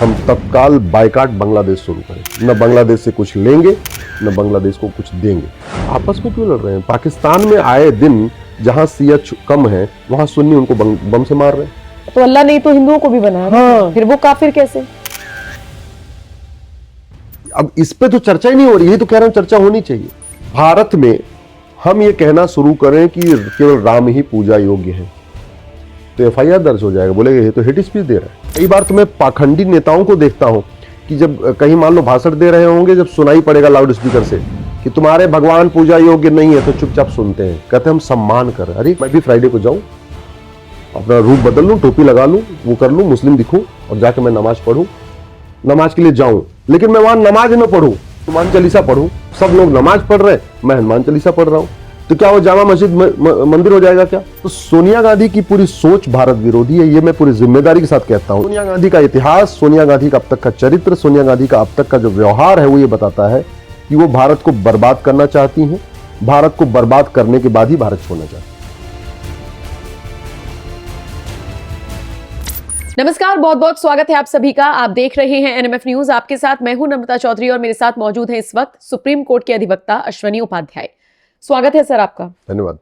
हम तत्काल बायकाट बांग्लादेश शुरू करें। न बांग्लादेश से कुछ लेंगे न बांग्लादेश को कुछ देंगे। आपस में क्यों लड़ रहे हैं? पाकिस्तान में आए दिन जहां शिया कम है वहां सुन्नी उनको बम से मार रहे हैं। तो अल्लाह ने तो हिंदुओं को भी बनाया। हाँ। फिर वो काफिर कैसे? अब इस पे तो चर्चा ही नहीं हो रही है, तो कह रहा हूं चर्चा होनी चाहिए। भारत में हम ये कहना शुरू करें कि केवल राम ही पूजा योग्य है तो एफआईआर दर्ज हो जाएगा, बोलेगा ये तो हेट स्पीच दे रहा है। कई बार तो मैं पाखंडी नेताओं को देखता हूं कि जब कहीं मान लो भाषण दे रहे होंगे, जब सुनाई पड़ेगा लाउड स्पीकर से कि तुम्हारे भगवान पूजा योग्य नहीं है तो चुपचाप सुनते हैं, कहते हैं हम सम्मान कर। अरे मैं भी फ्राइडे को जाऊं, अपना रूप बदल लूं, टोपी लगा लूं, वो कर लूं, मुस्लिम दिखूं और जाके मैं नमाज पढ़ूं, नमाज के लिए जाऊं, लेकिन मैं वहां नमाज न पढ़ूं, हनुमान चालीसा पढ़ूं। सब लोग नमाज पढ़ रहे हैं, मैं हनुमान चालीसा पढ़ रहा हूं, तो क्या वो जामा मस्जिद मंदिर हो जाएगा क्या? तो सोनिया गांधी की पूरी सोच भारत विरोधी है, ये मैं पूरी जिम्मेदारी के साथ कहता हूं। सोनिया गांधी का इतिहास, सोनिया गांधी का अब तक का चरित्र, सोनिया गांधी का अब तक का जो व्यवहार है वो ये बताता है कि वो भारत को बर्बाद करना चाहती हैं। भारत को बर्बाद करने के बाद ही भारत छोड़ना चाहती है। नमस्कार, बहुत बहुत स्वागत है आप सभी का। आप देख रहे हैं एनएमएफ न्यूज। आपके साथ मैं हूं नम्रता चौधरी और मेरे साथ मौजूद है इस वक्त सुप्रीम कोर्ट के अधिवक्ता अश्वनी उपाध्याय। स्वागत है सर आपका। धन्यवाद।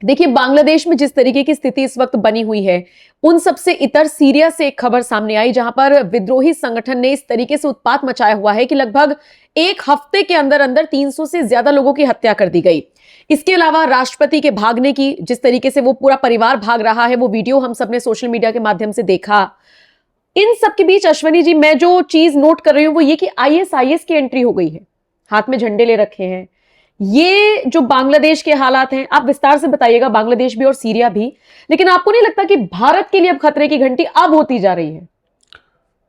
देखिए, बांग्लादेश में जिस तरीके की स्थिति इस वक्त बनी हुई है, उन सबसे इतर सीरिया से एक खबर सामने आई जहां पर विद्रोही संगठन ने इस तरीके से उत्पात मचाया हुआ है कि लगभग एक हफ्ते के अंदर अंदर 300 से ज्यादा लोगों की हत्या कर दी गई। इसके अलावा राष्ट्रपति के भागने की, जिस तरीके से वो पूरा परिवार भाग रहा है, वो वीडियो हम सबने सोशल मीडिया के माध्यम से देखा। इन सब के बीच अश्वनी जी, मैं जो चीज नोट कर रही हूं वो ये कि आईएसआईएस की एंट्री हो गई है, हाथ में झंडे ले रखे हैं। ये जो बांग्लादेश के हालात हैं, आप विस्तार से बताइएगा, बांग्लादेश भी और सीरिया भी। लेकिन आपको नहीं लगता कि भारत के लिए अब खतरे की घंटी अब होती जा रही है?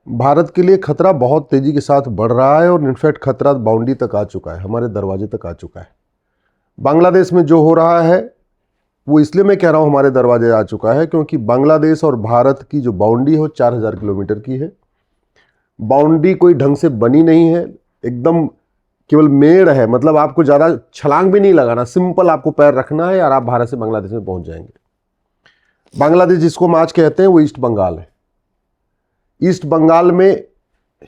भारत के लिए खतरा बहुत तेजी के साथ बढ़ रहा है और इनफैक्ट खतरा बाउंड्री तक आ चुका है, हमारे दरवाजे तक आ चुका है। बांग्लादेश में जो हो रहा है वो इसलिए मैं कह रहा हूं हमारे दरवाजे आ चुका है क्योंकि बांग्लादेश और भारत की जो बाउंड्री है 4000 किलोमीटर की है। बाउंड्री कोई ढंग से बनी नहीं है, एकदम केवल मेड़ है, मतलब आपको ज़्यादा छलांग भी नहीं लगाना, सिंपल आपको पैर रखना है और आप भारत से बांग्लादेश में पहुंच जाएंगे। बांग्लादेश जिसको हम आज कहते हैं वो ईस्ट बंगाल है। ईस्ट बंगाल में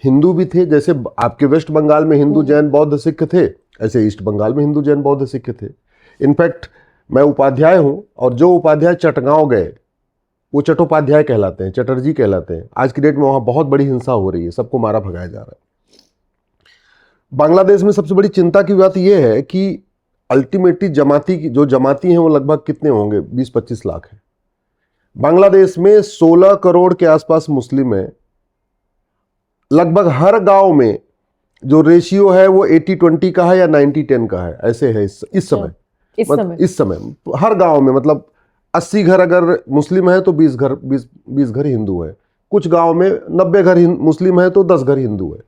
हिंदू भी थे, जैसे आपके वेस्ट बंगाल में हिंदू जैन बौद्ध सिख थे, ऐसे ईस्ट बंगाल में हिंदू जैन बौद्ध सिख थे। इनफैक्ट मैं उपाध्याय हूं और जो उपाध्याय चटगांव गए वो चट्टोपाध्याय कहलाते हैं, चटर्जी कहलाते हैं। आज की डेट में वहां बहुत बड़ी हिंसा हो रही है, सबको मारा भगाया जा रहा है। बांग्लादेश में सबसे बड़ी चिंता की बात यह है कि अल्टीमेटली जो जमाती हैं वो लगभग कितने होंगे, 20-25 लाख हैं। बांग्लादेश में 16 करोड़ के आसपास मुस्लिम हैं। लगभग हर गांव में जो रेशियो है वो 80-20 का है या 90-10 का है, ऐसे है इस समय हर गांव में, मतलब 80 घर अगर मुस्लिम है तो 20 घर हिंदू है। कुछ गांव में 90 घर मुस्लिम है तो 10 घर हिंदू है।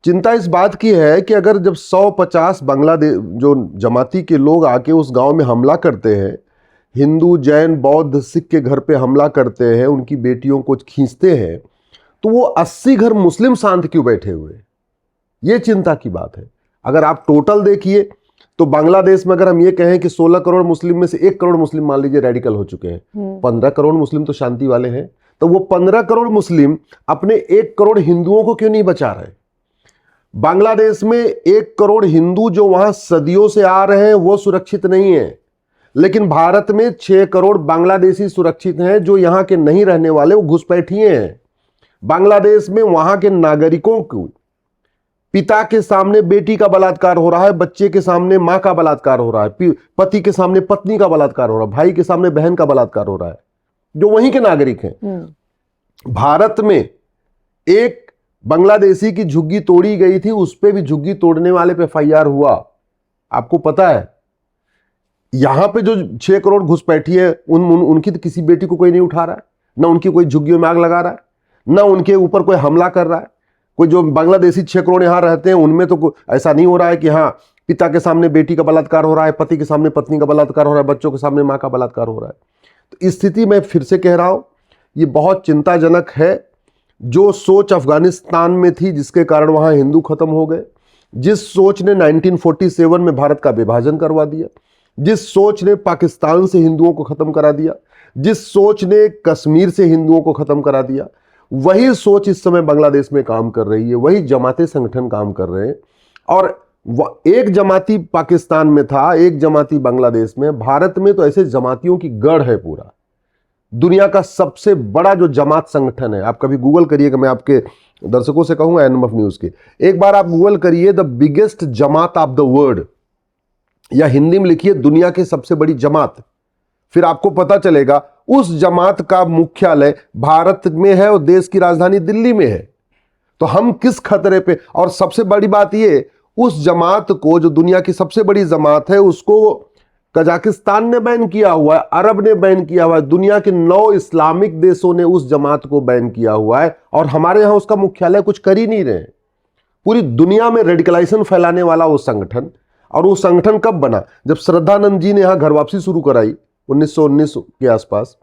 चिंता इस बात की है कि अगर जब 150 बांग्लादेश जो जमाती के लोग आके उस गांव में हमला करते हैं, हिंदू जैन बौद्ध सिख के घर पे हमला करते हैं, उनकी बेटियों को खींचते हैं, तो वो 80 घर मुस्लिम शांत क्यों बैठे हुए? ये चिंता की बात है। अगर आप टोटल देखिए तो बांग्लादेश में अगर हम ये कहें कि 16 करोड़ मुस्लिम में से 1 करोड़ मुस्लिम मान लीजिए रेडिकल हो चुके हैं, 15 करोड़ मुस्लिम तो शांति वाले हैं, तो वो 15 करोड़ मुस्लिम अपने 1 करोड़ हिंदुओं को क्यों नहीं बचा रहे? बांग्लादेश में 1 करोड़ हिंदू जो वहां सदियों से आ रहे हैं वो सुरक्षित नहीं है, लेकिन भारत में 6 करोड़ बांग्लादेशी सुरक्षित हैं। जो यहां के नहीं रहने वाले वो घुसपैठिए हैं। बांग्लादेश में वहां के नागरिकों को पिता के सामने बेटी का बलात्कार हो रहा है, बच्चे के सामने मां का बलात्कार हो रहा है, पति के सामने पत्नी का बलात्कार हो रहा है, भाई के सामने बहन का बलात्कार हो रहा है, जो वहीं के नागरिक हैं। भारत में एक बांग्लादेशी की झुग्गी तोड़ी गई थी, उस पे भी झुग्गी तोड़ने वाले पे एफआईआर हुआ। आपको पता है यहां पे जो 6 करोड़ घुसपैठी है उनकी तो किसी बेटी को कोई नहीं उठा रहा है, ना उनकी कोई झुग्गियों में आग लगा रहा है, ना उनके ऊपर कोई हमला कर रहा है। कोई जो बांग्लादेशी 6 करोड़ यहां रहते हैं उनमें तो ऐसा नहीं हो रहा है कि हाँ पिता के सामने बेटी का बलात्कार हो रहा है, पति के सामने पत्नी का बलात्कार हो रहा है, बच्चों के सामने मां का बलात्कार हो रहा है। तो इस स्थिति में फिर से कह रहा हूं ये बहुत चिंताजनक है। जो सोच अफगानिस्तान में थी जिसके कारण वहां हिंदू खत्म हो गए, जिस सोच ने 1947 में भारत का विभाजन करवा दिया, जिस सोच ने पाकिस्तान से हिंदुओं को खत्म करा दिया, जिस सोच ने कश्मीर से हिंदुओं को खत्म करा दिया, वही सोच इस समय बांग्लादेश में काम कर रही है, वही जमाती संगठन काम कर रहे हैं। और एक जमाती पाकिस्तान में था, एक जमाती बांग्लादेश में। भारत में तो ऐसे जमातियों की गढ़ है पूरा। दुनिया का सबसे बड़ा जो जमात संगठन है, आप कभी गूगल करिएगा, मैं आपके दर्शकों से कहूंगा एनएमएफ न्यूज के, एक बार आप गूगल करिए the biggest Jamaat of the world, या हिंदी में लिखिए दुनिया की सबसे बड़ी जमात, फिर आपको पता चलेगा उस जमात का मुख्यालय भारत में है और देश की राजधानी दिल्ली में है। तो हम किस खतरे पे, और सबसे बड़ी बात ये, उस जमात को, जो दुनिया की सबसे बड़ी जमात है, उसको कजाकिस्तान ने बैन किया हुआ है, अरब ने बैन किया हुआ है, दुनिया के 9 इस्लामिक देशों ने उस जमात को बैन किया हुआ है, और हमारे यहां उसका मुख्यालय कुछ कर ही नहीं रहे। पूरी दुनिया में रेडिकलाइजेशन फैलाने वाला वो संगठन। और वो संगठन कब बना? जब श्रद्धानंद जी ने यहां घर वापसी शुरू कराई 1919 के आसपास।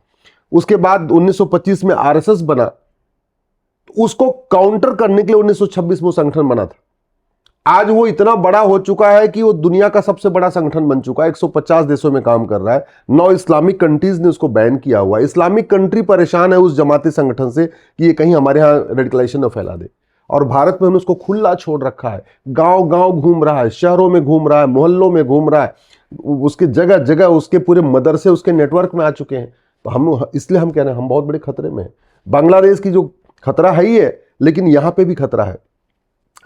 उसके बाद 1925 में आरएसएस बना। तो उसको काउंटर करने के लिए 1926 में वो संगठन बना था। आज वो इतना बड़ा हो चुका है कि वो दुनिया का सबसे बड़ा संगठन बन चुका है, 150 देशों में काम कर रहा है, 9 इस्लामिक कंट्रीज ने उसको बैन किया हुआ है। इस्लामिक कंट्री परेशान है उस जमाती संगठन से कि ये कहीं हमारे यहाँ रेडिकलाइजेशन न फैला दे, और भारत में हमने उसको खुला छोड़ रखा है। गांव गांव घूम रहा है, शहरों में घूम रहा है, मोहल्लों में घूम रहा है, उसके जगह जगह उसके पूरे मदरसे उसके नेटवर्क में आ चुके हैं। तो हम, इसलिए हम कह रहे हैं हम बहुत बड़े खतरे में हैं। बांग्लादेश की जो खतरा है ही है, लेकिन यहाँ पे भी खतरा है।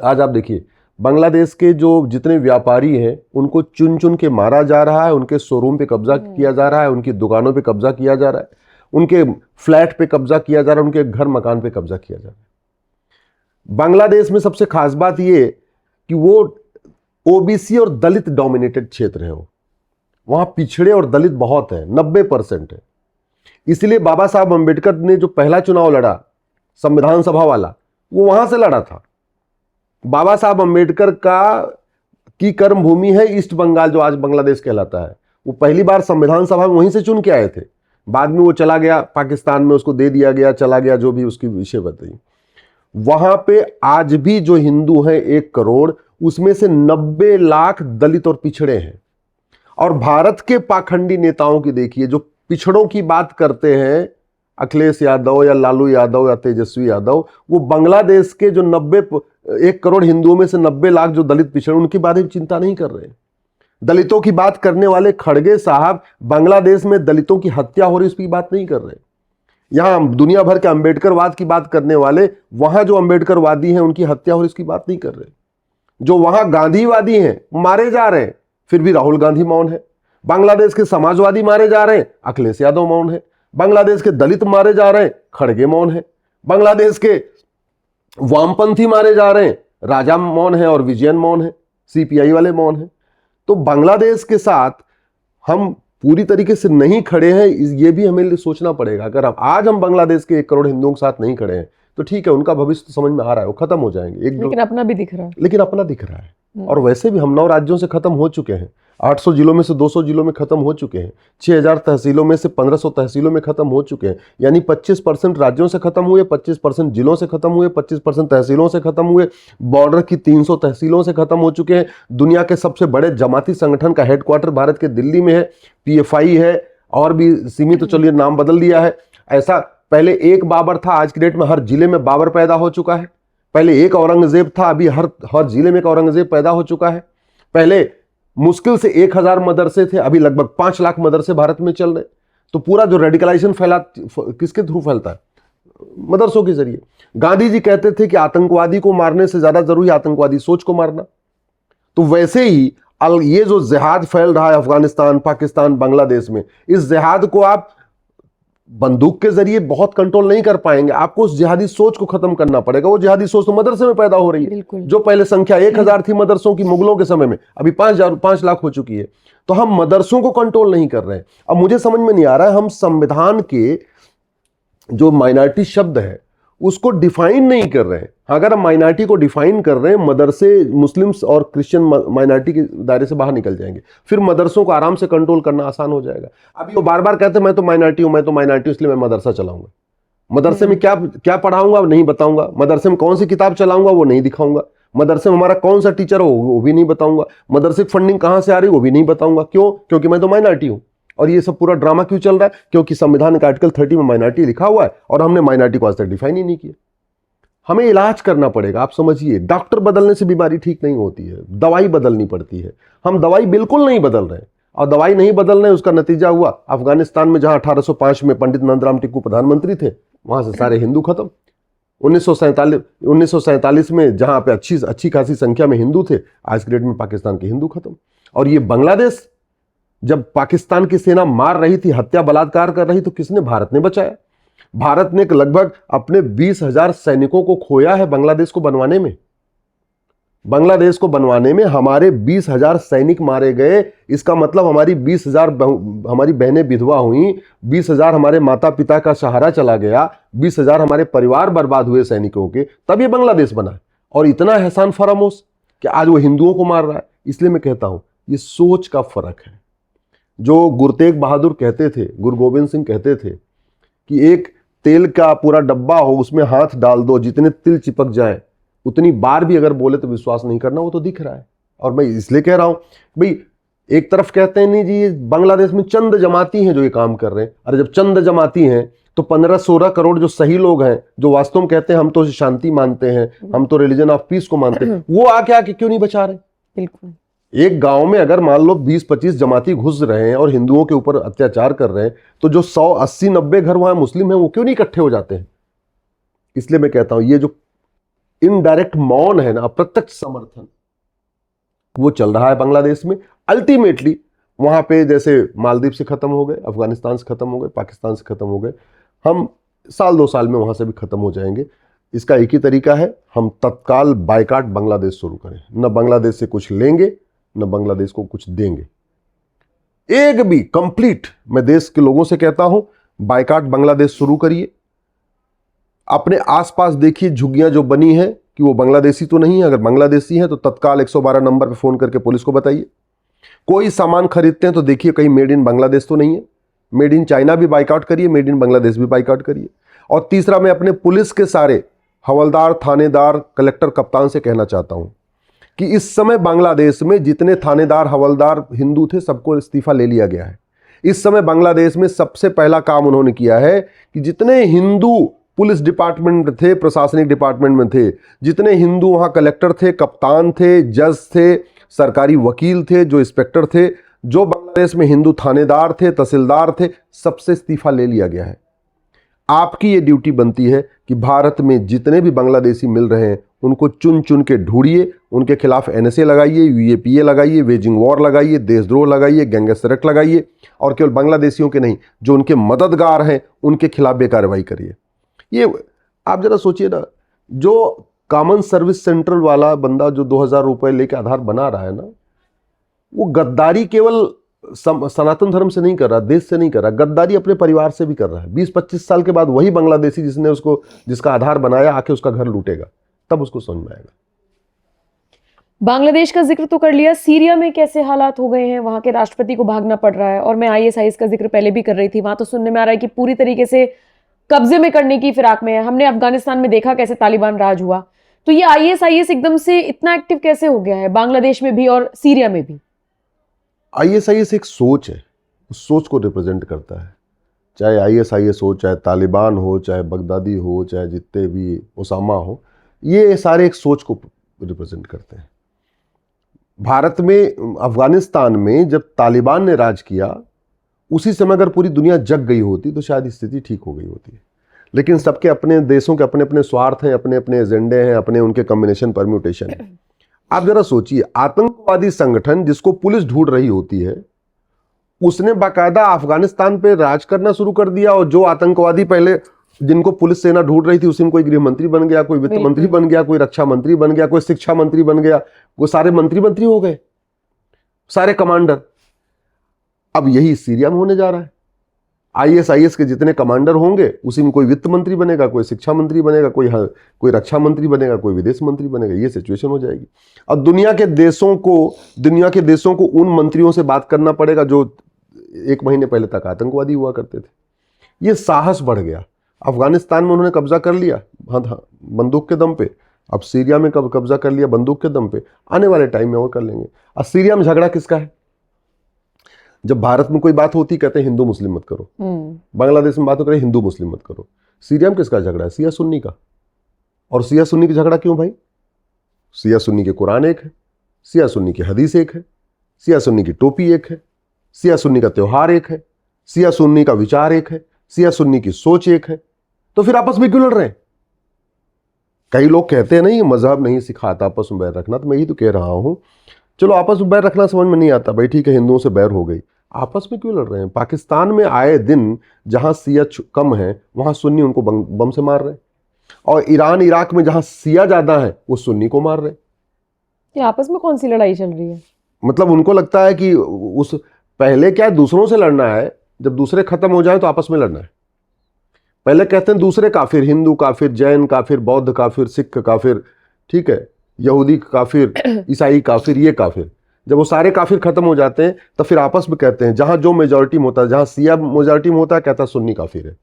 आज आप देखिए, बांग्लादेश के जो जितने व्यापारी हैं उनको चुन चुन के मारा जा रहा है, उनके शोरूम पे कब्जा किया जा रहा है, उनकी दुकानों पे कब्जा किया जा रहा है, उनके फ्लैट पे कब्जा किया जा रहा है, उनके घर मकान पे कब्जा किया जा रहा है। बांग्लादेश में सबसे खास बात यह कि वो ओबीसी और दलित डोमिनेटेड क्षेत्र है। वहां पिछड़े और दलित बहुत है, 90% है। इसलिए बाबा साहब अंबेडकर ने जो पहला चुनाव लड़ा संविधान सभा वाला, वो वहां से लड़ा था। बाबा साहब अंबेडकर की कर्म भूमि है ईस्ट बंगाल, जो आज बांग्लादेश कहलाता है। वो पहली बार संविधान सभा में वहीं से चुन के आए थे। बाद में वो चला गया पाकिस्तान में, उसको दे दिया गया, चला गया, जो भी उसकी विषय बताई। वहां पे आज भी जो हिंदू हैं 1 करोड़, उसमें से 90 लाख दलित और पिछड़े हैं। और भारत के पाखंडी नेताओं की देखिए, जो पिछड़ों की बात करते हैं, अखिलेश यादव या लालू यादव या तेजस्वी यादव, वो बांग्लादेश के जो 1 करोड़ हिंदुओं में से 90 लाख जो दलित पिछड़े, उनकी बारे में चिंता नहीं कर रहे। दलितों की बात करने वाले खड़गे साहब बांग्लादेश में दलितों की हत्या हो रही उसकी बात नहीं कर रहे। यहां दुनिया भर के अंबेडकरवाद की बात करने वाले, वहां जो अंबेडकरवादी हैं उनकी हत्या हो रही इसकी बात नहीं कर रहे। जो वहां गांधीवादी हैं मारे जा रहे हैं, फिर भी राहुल गांधी मौन है। बांग्लादेश के समाजवादी मारे जा रहे हैं, अखिलेश यादव मौन है। बांग्लादेश के दलित मारे जा रहे हैं, खड़गे मौन है। बांग्लादेश के वामपंथी मारे जा रहे हैं, राजा मौन है और विजयन मौन है, सीपीआई वाले मौन है। तो बांग्लादेश के साथ हम पूरी तरीके से नहीं खड़े हैं, ये भी हमें सोचना पड़ेगा। अगर आज हम बांग्लादेश के 1 करोड़ हिंदुओं के साथ नहीं खड़े हैं तो ठीक है, उनका भविष्य तो समझ में आ रहा है, वो खत्म हो जाएंगे। लेकिन अपना भी दिख रहा है, लेकिन अपना दिख रहा है। और वैसे भी हम 9 राज्यों से खत्म हो चुके हैं। 800 जिलों में से 200 जिलों में खत्म हो चुके हैं। 6000 तहसीलों में से 1500 तहसीलों में खत्म हो चुके हैं। यानी 25% राज्यों से खत्म हुए, 25% जिलों से खत्म हुए, 25% तहसीलों से खत्म हुए, बॉर्डर की 300 तहसीलों से खत्म हो चुके हैं। दुनिया के सबसे बड़े जमाती संगठन का हेडक्वार्टर भारत के दिल्ली में है, पीएफआई है, और भी सीमित, तो चलिए नाम बदल दिया है। ऐसा पहले एक बाबर था, आज की डेट में हर जिले में बाबर पैदा हो चुका है। पहले एक औरंगजेब था, अभी हर जिले में एक औरंगजेब पैदा हो चुका है। पहले मुश्किल से 1000 मदरसे थे, अभी लगभग 5 लाख मदरसे भारत में चल रहे। तो पूरा जो रेडिकलाइजेशन फैला किसके थ्रू फैलता है? मदरसों के जरिए। गांधी जी कहते थे कि आतंकवादी को मारने से ज्यादा जरूरी आतंकवादी सोच को मारना। तो वैसे ही ये जो जिहाद फैल रहा है अफगानिस्तान, पाकिस्तान, बांग्लादेश में, इस जिहाद को आप बंदूक के जरिए बहुत कंट्रोल नहीं कर पाएंगे। आपको उस जिहादी सोच को खत्म करना पड़ेगा। वो जिहादी सोच तो मदरसे में पैदा हो रही है। जो पहले संख्या 1000 थी मदरसों की मुगलों के समय में, अभी 5 लाख हो चुकी है। तो हम मदरसों को कंट्रोल नहीं कर रहे हैं। अब मुझे समझ में नहीं आ रहा है, हम संविधान के जो माइनॉरिटी शब्द है उसको डिफाइन नहीं कर रहे हैं। अगर हम माइनॉरिटी को डिफाइन कर रहे हैं, मदरसे मुस्लिम्स और क्रिश्चियन माइनॉरिटी के दायरे से बाहर निकल जाएंगे, फिर मदरसों को आराम से कंट्रोल करना आसान हो जाएगा। अभी वो बार बार कहते हैं मैं तो माइनॉरिटी हूं, इसलिए मैं मदरसा चलाऊंगा। मदरसे में क्या पढ़ाऊंगा नहीं बताऊंगा। मदरसे में कौन सी किताब चलाऊंगा वो नहीं दिखाऊंगा। मदरसे में हमारा कौन सा टीचर हो वो भी नहीं बताऊंगा। मदरसे की फंडिंग कहां से आ रही वो भी नहीं बताऊंगा। क्यों? क्योंकि मैं तो माइनॉरिटी हूं। और ये सब पूरा ड्रामा क्यों चल रहा है? क्योंकि संविधान के आर्टिकल 30 में माइनॉरिटी लिखा हुआ है और हमने माइनॉरिटी को आज तक डिफाइन ही नहीं किया। हमें इलाज करना पड़ेगा। आप समझिए, डॉक्टर बदलने से बीमारी ठीक नहीं होती है, दवाई बदलनी पड़ती है। हम दवाई बिल्कुल नहीं बदल रहे हैं, और दवाई नहीं बदल रहे हैं, उसका नतीजा हुआ अफगानिस्तान में, जहां 1805 में पंडित नंदराम टिक्कू प्रधानमंत्री थे, वहां से सारे हिंदू खत्म। 1947 में जहां पे अच्छी खासी संख्या में हिंदू थे, आज के डेट में पाकिस्तान के हिंदू खत्म। और ये बांग्लादेश, जब पाकिस्तान की सेना मार रही थी, हत्या बलात्कार कर रही, तो किसने? भारत ने बचाया। भारत ने लगभग अपने 20,000 सैनिकों को खोया है बांग्लादेश को बनवाने में। बांग्लादेश को बनवाने में हमारे 20,000 सैनिक मारे गए। इसका मतलब हमारी 20,000 हमारी बहनें विधवा हुई, 20,000 हमारे माता पिता का सहारा चला गया, 20,000 हमारे परिवार बर्बाद हुए सैनिकों के, तब ये बांग्लादेश बना। और इतना एहसान फरामोश कि आज वो हिंदुओं को मार रहा है। इसलिए मैं कहता हूं, ये सोच का फर्क है। जो गुरु तेग बहादुर कहते थे, गुरु गोविंद सिंह कहते थे कि एक तेल का पूरा डब्बा हो, उसमें हाथ डाल दो, जितने तिल चिपक जाए उतनी बार भी अगर बोले तो विश्वास नहीं करना। वो तो दिख रहा है। और मैं इसलिए कह रहा हूं भाई, एक तरफ कहते हैं नहीं जी ये बांग्लादेश में चंद जमाती हैं जो ये काम कर रहे हैं। अरे जब चंद जमाती हैं तो 15-16 करोड़ जो सही लोग हैं, जो वास्तव में कहते हैं हम तो शांति मानते हैं, हम तो रिलीजन ऑफ पीस को मानते हैं, वो आके क्यों नहीं बचा रहे? बिल्कुल। एक गांव में अगर मान लो 20-25 जमाती घुस रहे हैं और हिंदुओं के ऊपर अत्याचार कर रहे हैं, तो जो 100-80-90 घर वहां मुस्लिम हैं, वो क्यों नहीं इकट्ठे हो जाते हैं? इसलिए मैं कहता हूं, ये जो इनडायरेक्ट मौन है ना, अप्रत्यक्ष समर्थन, वो चल रहा है बांग्लादेश में। अल्टीमेटली वहां पे जैसे मालदीव से खत्म हो गए, अफगानिस्तान से खत्म हो गए, पाकिस्तान से खत्म हो गए, हम 1-2 साल में वहां से भी खत्म हो जाएंगे। इसका एक ही तरीका है, हम तत्काल बायकॉट बांग्लादेश शुरू करें। न बांग्लादेश से कुछ लेंगे, न बांग्लादेश को कुछ देंगे। एक भी कंप्लीट, मैं देश के लोगों से कहता हूं, बायकॉट बांग्लादेश शुरू करिए। अपने आसपास देखिए झुग्गियां जो बनी है कि वो बांग्लादेशी तो नहीं है। अगर बांग्लादेशी है तो तत्काल 112 नंबर पर फोन करके पुलिस को बताइए। कोई सामान खरीदते हैं तो देखिए कहीं मेड इन बांग्लादेश तो नहीं है। मेड इन चाइना भी बायकॉट करिए, मेड इन बांग्लादेश भी बायकॉट करिए। और तीसरा, मैं अपने पुलिस के सारे हवलदार, थानेदार, कलेक्टर, कप्तान से कहना चाहता हूं कि इस समय बांग्लादेश में जितने थानेदार, हवलदार हिंदू थे, सबको इस्तीफा ले लिया गया है। इस समय बांग्लादेश में सबसे पहला काम उन्होंने किया है कि जितने हिंदू पुलिस डिपार्टमेंट थे, प्रशासनिक डिपार्टमेंट में थे, जितने हिंदू वहां कलेक्टर थे, कप्तान थे, जज थे, सरकारी वकील थे, जो इंस्पेक्टर थे, जो बांग्लादेश में हिंदू थानेदार थे, तहसीलदार थे, सबसे इस्तीफा ले लिया गया है। आपकी ये ड्यूटी बनती है कि भारत में जितने भी बांग्लादेशी मिल रहे हैं उनको चुन चुन के ढूंढिए, उनके खिलाफ NSA लगाइए, UAPA लगाइए, वेजिंग वॉर लगाइए, देशद्रोह लगाइए, गैंगस्टर एक्ट लगाइए। और केवल बांग्लादेशियों के नहीं, जो उनके मददगार हैं उनके खिलाफ बेकार्यवाही करिए। ये आप जरा सोचिए ना, जो कॉमन सर्विस सेंट्रल वाला बंदा जो 2,000 रुपए लेके आधार बना रहा है ना, वो गद्दारी केवल सनातन धर्म से नहीं कर रहा, देश से नहीं कर रहा, गद्दारी अपने परिवार से भी कर रहा है। 20-25 साल के बाद वही बांग्लादेशी जिसका आधार बनाया आके उसका घर लूटेगा, तब उसको समझ में आएगा। बांग्लादेश का जिक्र तो कर लिया, सीरिया में कैसे हालात हो गए हैं? वहां के राष्ट्रपति को भागना पड़ रहा है। और मैं ISIS का जिक्र पहले भी कर रही थी, वहां तो सुनने में आ रहा है कि पूरी तरीके से कब्जे में करने की फिराक में है। हमने अफगानिस्तान में देखा कैसे तालिबान राज हुआ, तो ये ISIS एकदम से इतना एक्टिव कैसे हो गया है बांग्लादेश में भी और सीरिया में भी? ISIS एक सोच है, उस सोच को रिप्रेजेंट करता है। चाहे ISIS हो, चाहे तालिबान हो, चाहे बगदादी हो, चाहे जितने भी ओसामा हो, ये सारे एक सोच को रिप्रेजेंट करते हैं। भारत में, अफगानिस्तान में जब तालिबान ने राज किया, उसी समय अगर पूरी दुनिया जग गई होती तो शायद स्थिति ठीक हो गई होती। लेकिन सबके अपने देशों के अपने अपने स्वार्थ हैं, अपने अपने एजेंडे हैं, अपने उनके कॉम्बिनेशन, परम्यूटेशन है। आप जरा सोचिए, आतंकवादी संगठन जिसको पुलिस ढूंढ रही होती है, उसने बाकायदा अफगानिस्तान पे राज करना शुरू कर दिया। और जो आतंकवादी पहले जिनको पुलिस सेना ढूंढ रही थी, उसमें कोई गृह मंत्री बन गया, कोई वित्त मंत्री बन गया, कोई रक्षा मंत्री बन गया, कोई शिक्षा मंत्री बन गया, वो सारे मंत्री हो गए, सारे कमांडर। अब यही सीरिया में होने जा रहा है। ISIS के जितने कमांडर होंगे, उसी में कोई वित्त मंत्री बनेगा, कोई शिक्षा मंत्री बनेगा, कोई रक्षा मंत्री बनेगा, कोई विदेश मंत्री बनेगा। ये सिचुएशन हो जाएगी। और दुनिया के देशों को उन मंत्रियों से बात करना पड़ेगा जो 1 महीने पहले तक आतंकवादी हुआ करते थे। ये साहस बढ़ गया। अफगानिस्तान में उन्होंने कब्जा कर लिया, हाँ, बंदूक के दम पे। अब सीरिया में कब्जा कर लिया बंदूक के दम पे, आने वाले टाइम में और कर लेंगे। और सीरिया में झगड़ा किसका है? जब भारत में कोई बात होती कहते हैं हिंदू मुस्लिम मत करो, बांग्लादेश में बात करें हिंदू मुस्लिम मत करो। सीरिया में किसका झगड़ा है? सिया सुन्नी का। और सिया सुन्नी का झगड़ा क्यों भाई? सिया सुन्नी के कुरान एक है, सिया सुन्नी की हदीस एक है, सिया सुन्नी की टोपी एक है, सिया सुन्नी का त्योहार एक है, सिया सुन्नी का विचार एक है, सिया सुन्नी की सोच एक है। तो फिर आपस में क्यों लड़ रहे हैं? कई लोग कहते हैं नहीं मजहब नहीं सिखाता आपस में बैर रखना, तो मैं यही तो कह रहा हूं, चलो आपस में बैर रखना समझ में नहीं आता भाई, ठीक है हिंदुओं से बैर हो गई, आपस में क्यों लड़ रहे हैं? पाकिस्तान में आए दिन जहां सिया कम है वहां सुन्नी उनको बम से मार रहे हैं, और ईरान इराक में जहां सिया ज्यादा है वो सुन्नी को मार रहे हैं। ये आपस में कौन सी लड़ाई चल रही है? मतलब उनको लगता है कि उस पहले क्या दूसरों से लड़ना है, जब दूसरे खत्म हो जाए तो आपस में लड़ना है। पहले कहते हैं दूसरे काफिर, हिंदू काफिर, जैन काफिर, बौद्ध काफिर, सिख काफिर, ठीक है, यहूदी काफिर, ईसाई काफिर, ये काफिर। जब वो सारे काफिर खत्म हो जाते हैं तो फिर आपस में कहते हैं, जहां जो मेजॉरिटी में होता है, जहां सिया मेजॉरिटी में होता है कहता है सुन्नी काफिर है,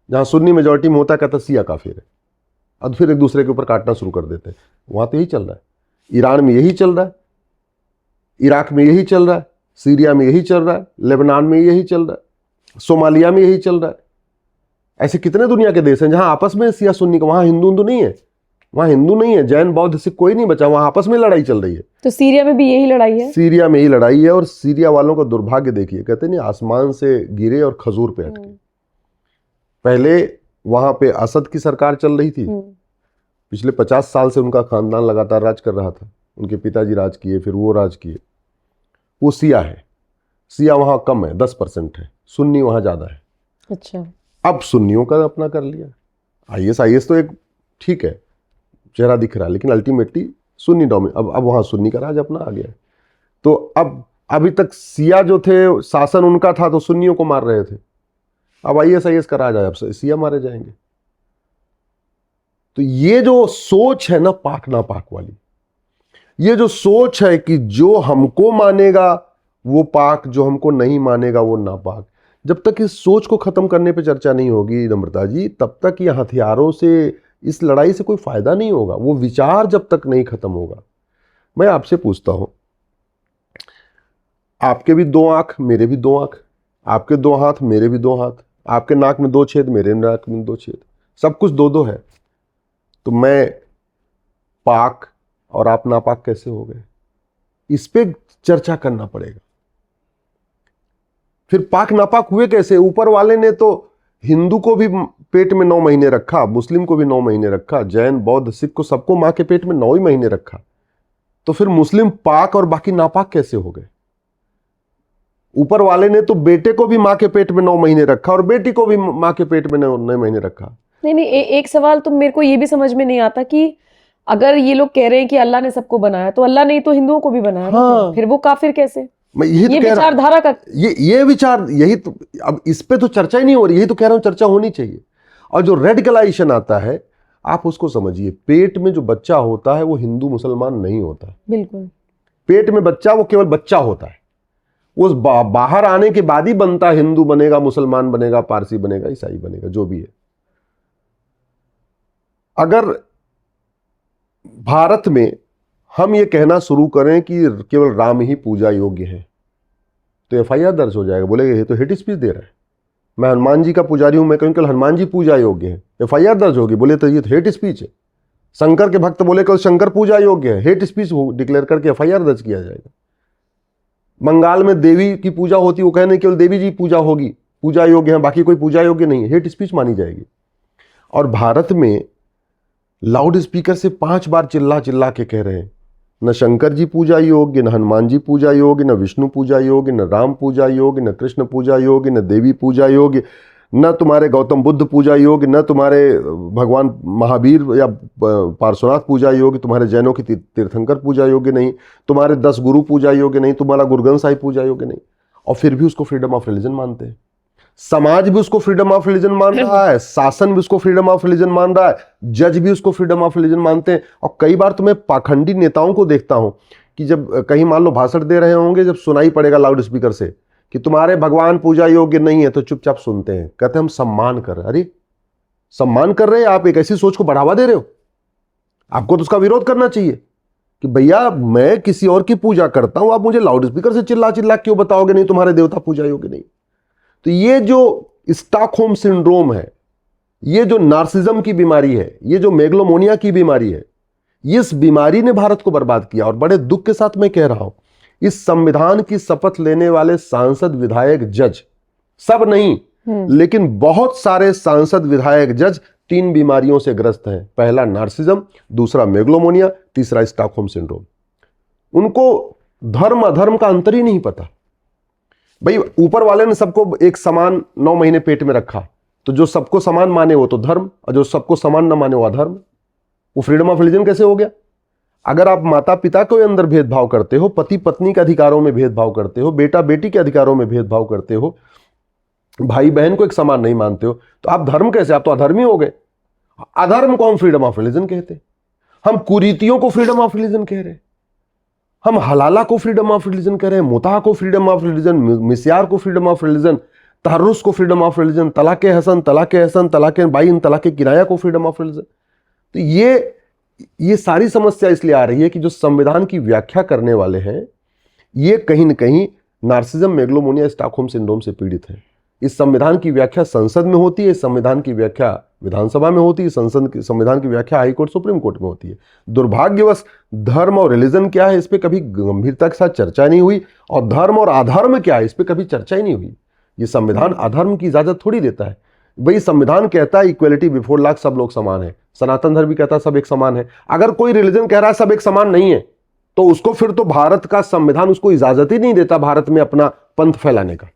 जहां सुन्नी मेजॉरिटी में होता है कहता है सिया काफिर है, और फिर एक दूसरे के ऊपर काटना शुरू कर देते हैं। वहां तो यही चल रहा है, ईरान में यही चल रहा है, इराक में यही चल रहा है, सीरिया में यही चल रहा है, लेबनान में यही चल रहा है, सोमालिया में यही चल रहा है। ऐसे कितने दुनिया के देश हैं जहां आपस में सिया सुन्नी का, वहां हिंदू नहीं है, वहां हिंदू नहीं है, जैन बौद्ध सिख कोई नहीं बचा, वहां आपस में लड़ाई चल रही है। तो सीरिया में भी यही लड़ाई है? सीरिया में यही लड़ाई है। और सीरिया वालों का दुर्भाग्य देखिए, कहते नहीं आसमान से गिरे और खजूर पे अटके। पहले वहां पे असद की सरकार चल रही थी, पिछले 50 साल से उनका खानदान लगातार राज कर रहा था, उनके पिताजी राज किए, फिर वो राज किए। वो सिया है, सिया वहां कम है, 10% है, सुन्नी वहां ज्यादा है। अच्छा, अब सुन्नियों का अपना कर लिया। आईएस तो एक ठीक है चेहरा दिख रहा है, लेकिन अल्टीमेटली सुन्नी डोमिनेट, अब वहां सुन्नी का राज अपना आ गया। तो अब अभी तक सिया जो थे शासन उनका था तो सुन्नियों को मार रहे थे, अब आईएस का राज आया, अब सिया मारे जाएंगे। तो ये जो सोच है ना पाक ना पाक वाली, ये जो सोच है कि जो हमको मानेगा वो पाक, जो हमको नहीं मानेगा वो नापाक, जब तक इस सोच को खत्म करने पे चर्चा नहीं होगी नम्रता जी, तब तक ये हथियारों से, इस लड़ाई से कोई फायदा नहीं होगा। वो विचार जब तक नहीं खत्म होगा। मैं आपसे पूछता हूं, आपके भी 2 आंख मेरे भी 2 आंख, आपके 2 हाथ मेरे भी 2 हाथ, आपके नाक में 2 छेद मेरे नाक में 2 छेद, सब कुछ 2-2 है। तो मैं पाक और आप नापाक कैसे हो गए? इस पे चर्चा करना पड़ेगा। फिर पाक नापाक हुए कैसे? ऊपर वाले ने तो हिंदू को भी पेट में 9 महीने रखा, मुस्लिम को भी 9 महीने रखा, जैन बौद्ध सिख को सबको मां के पेट में 9 ही महीने रखा। तो फिर मुस्लिम पाक और बाकी नापाक कैसे हो गए? ऊपर वाले ने तो बेटे को भी मां के पेट में 9 महीने रखा और बेटी को भी मां के पेट में 9 महीने रखा। नहीं, एक सवाल तो मेरे को ये भी समझ में नहीं आता कि अगर ये लोग कह रहे हैं कि अल्लाह ने सबको बनाया, तो अल्लाह ने तो हिंदुओं को भी बनाया। हाँ। फिर वो काफिर कैसे? मैं यही तो विचारधारा का ये विचार, यही तो, अब इस पे तो चर्चा ही नहीं हो रही, यही तो कह रहा हूं चर्चा होनी चाहिए। और जो रेडिकलाइजेशन आता है आप उसको समझिए, पेट में जो बच्चा होता है वो हिंदू मुसलमान नहीं होता। बिल्कुल, पेट में बच्चा वो केवल बच्चा होता है, उस बाहर आने के बाद ही बनता, हिंदू बनेगा, मुसलमान बनेगा, पारसी बनेगा, ईसाई बनेगा, जो भी है। अगर भारत में हम ये कहना शुरू करें कि केवल राम ही पूजा योग्य है तो एफआईआर दर्ज हो जाएगा, बोलेगा ये तो हेट स्पीच दे रहा है। मैं हनुमान जी का पुजारी हूं, मैं कहूं केवल हनुमान जी पूजा योग्य है, एफआईआर दर्ज होगी, बोले तो ये तो हेट स्पीच है। शंकर के भक्त बोले केवल शंकर पूजा योग्य है, हेट स्पीच डिक्लेयर करके एफआईआर दर्ज किया जाएगा। बंगाल में देवी की पूजा होती, वो कहने केवल देवी जी पूजा होगी, पूजा योग्य है, बाकी कोई पूजा योग्य नहीं है, हेट स्पीच मानी जाएगी। और भारत में लाउड स्पीकर से 5 बार चिल्ला चिल्ला के कह रहे हैं न शंकर जी पूजा योग्य, न हनुमान जी पूजा योग्य, न विष्णु पूजा योग्य, न राम पूजा योग्य, न कृष्ण पूजा योग्य, न देवी पूजा योग्य, न तुम्हारे गौतम बुद्ध पूजा योग्य, न तुम्हारे भगवान महावीर या पार्श्वनाथ पूजा योग्य, तुम्हारे जैनों की तीर्थंकर पूजा योग्य नहीं, तुम्हारे 10 गुरु पूजा योग्य नहीं, तुम्हारा गुरु ग्रंथ साहिब पूजा योग्य नहीं। और फिर भी उसको फ्रीडम ऑफ रिलीजन मानते हैं। समाज भी उसको फ्रीडम ऑफ रिलीजन मान रहा है, शासन भी उसको फ्रीडम ऑफ रिलीजन मान रहा है, जज भी उसको फ्रीडम ऑफ रिलीजन मानते हैं। और कई बार तो मैं पाखंडी नेताओं को देखता हूं कि जब कहीं मान लो भाषण दे रहे होंगे, जब सुनाई पड़ेगा लाउड स्पीकर से कि तुम्हारे भगवान पूजा योग्य नहीं है, तो चुपचाप सुनते हैं, कहते हैं हम सम्मान कर रहे। अरे सम्मान कर रहे हैं आप, एक ऐसी सोच को बढ़ावा दे रहे हो, आपको तो उसका विरोध करना चाहिए। कि भैया मैं किसी और की पूजा करता हूं, आप मुझे लाउड स्पीकर से चिल्ला चिल्ला क्यों बताओगे नहीं तुम्हारे देवता पूजा योग्य नहीं। तो ये जो स्टॉकहोम सिंड्रोम है, ये जो नार्सिज्म की बीमारी है, ये जो मेगलोमोनिया की बीमारी है, इस बीमारी ने भारत को बर्बाद किया। और बड़े दुख के साथ मैं कह रहा हूं, इस संविधान की शपथ लेने वाले सांसद, विधायक, जज, सब नहीं लेकिन बहुत सारे सांसद, विधायक, जज 3 बीमारियों से ग्रस्त हैं। पहला नार्सिज्म, दूसरा मेगलोमोनिया, तीसरा स्टॉकहोम सिंड्रोम। उनको धर्म अधर्म का अंतर ही नहीं पता। भाई ऊपर वाले ने सबको एक समान 9 महीने पेट में रखा, तो जो सबको समान माने वो तो धर्म, और जो सबको समान ना माने वो अधर्म। वो फ्रीडम ऑफ रिलीजन कैसे हो गया? अगर आप माता पिता के अंदर भेदभाव करते हो, पति पत्नी के अधिकारों में भेदभाव करते हो, बेटा बेटी के अधिकारों में भेदभाव करते हो, भाई बहन को एक समान नहीं मानते हो, तो आप धर्म कैसे? आप तो अधर्मी हो गए। अधर्म को हम फ्रीडम ऑफ रिलीजन कहते हैं, हम कुरीतियों को फ्रीडम ऑफ रिलीजन कह रहे हैं, हम हलाला को फ्रीडम ऑफ रिलीजन कह रहे हैं, मुताह को फ्रीडम ऑफ रिलीजन, मिस्यार को फ्रीडम ऑफ रिलीजन, तहर्रुस को फ्रीडम ऑफ रिलीजन, तलाक हसन, तलाक बाइन, तलाक किराया को फ्रीडम ऑफ रिलीजन। तो ये सारी समस्या इसलिए आ रही है कि जो संविधान की व्याख्या करने वाले हैं, ये कहीं ना कहीं नार्सिज्म, मेगलोमोनिया, स्टॉकहोम सिंड्रोम से पीड़ित हैं। इस संविधान की व्याख्या संसद में होती है, इस संविधान की व्याख्या विधानसभा में होती है, संविधान की व्याख्या हाई कोर्ट, सुप्रीम कोर्ट में होती है। दुर्भाग्यवश धर्म और रिलीजन क्या है इस पे कभी गंभीरता के साथ चर्चा नहीं हुई, और धर्म और अधर्म क्या है इस पे कभी चर्चा ही नहीं हुई। ये संविधान अधर्म की इजाजत थोड़ी देता है। भाई संविधान कहता है इक्वलिटी बिफोर लॉ, सब लोग समान है। सनातन धर्म भी कहता है सब एक समान है। अगर कोई रिलीजन कह रहा है सब एक समान नहीं है, तो उसको फिर तो भारत का संविधान उसको इजाजत ही नहीं देता भारत में अपना पंथ फैलाने का।